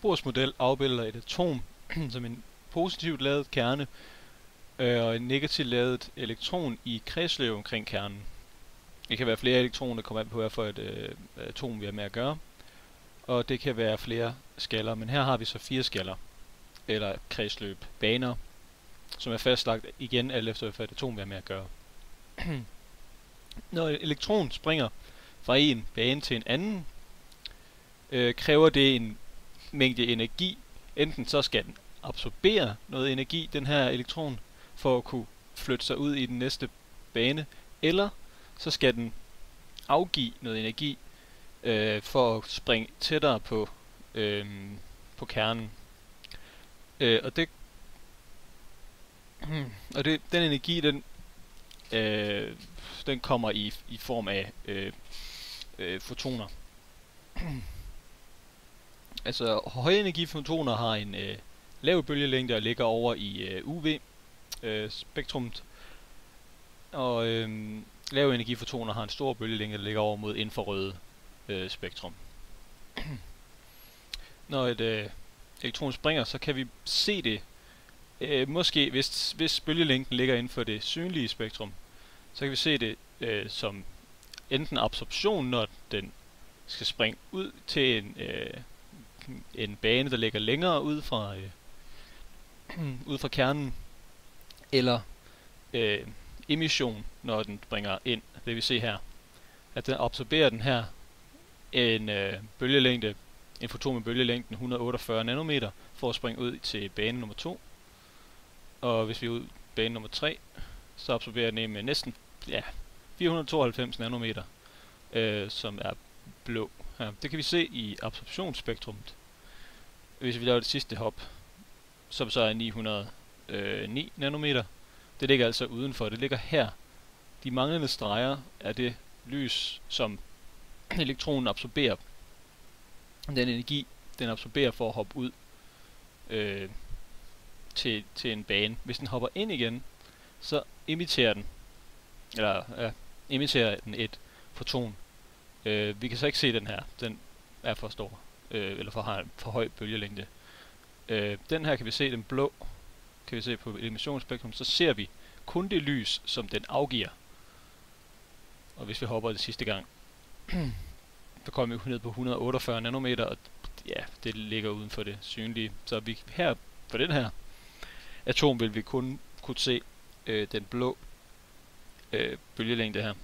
Bohrs model afbilder et atom som en positivt ladet kerne og en negativt ladet elektron i kredsløb omkring kernen. Det kan være flere elektroner, der kommer an på, hvad for et atom vi har med at gøre. Og det kan være flere skaller, men her har vi så 4 skaller, eller kredsløb, baner, som er fastlagt igen alt efter, hvad atom vi har med at gøre. Når et elektron springer fra en bane til en anden, kræver det en mængde energi. Enten så skal den absorbere noget energi, den her elektron, for at kunne flytte sig ud i den næste bane, eller så skal den afgive noget energi for at springe tættere på kernen. Den energi, den kommer i form af fotoner. Altså højenergifotoner har en lav bølgelængde og ligger over i UV-spektrummet, og lav energifotoner har en stor bølgelængde, der ligger over mod infrarøde spektrum. Når et elektron springer, så kan vi se det, måske hvis bølgelængden ligger inden for det synlige spektrum, så kan vi se det som enten absorption, når den skal springe ud til en bane, der ligger længere ud fra kernen, eller emission, når den springer ind. Det vi se her, at den absorberer den her en bølgelængde, en foton med bølgelængden 148 nanometer, for at springe ud til bane nummer 2. Og hvis vi er ud bane nummer 3, så absorberer den med næsten 492 nanometer, som er blå. Ja, det kan vi se i absorptionsspektrummet. Hvis vi laver det sidste hop, som så er 909 nanometer, det ligger altså udenfor. Det ligger her. De manglende streger er det lys, som elektronen absorberer. Den energi, den absorberer for at hoppe ud til en bane. Hvis den hopper ind igen, så emitterer den et foton. Vi kan så ikke se den her. Den er for stor, eller har en for høj bølgelængde. Den her kan vi se, den blå, kan vi se på emissionsspektrum, så ser vi kun det lys, som den afgiver. Og hvis vi hopper det sidste gang, så kommer vi ned på 148 nanometer, og ja, det ligger uden for det synlige. Så vi her, for den her atom, vil vi kun kunne se den blå bølgelængde her.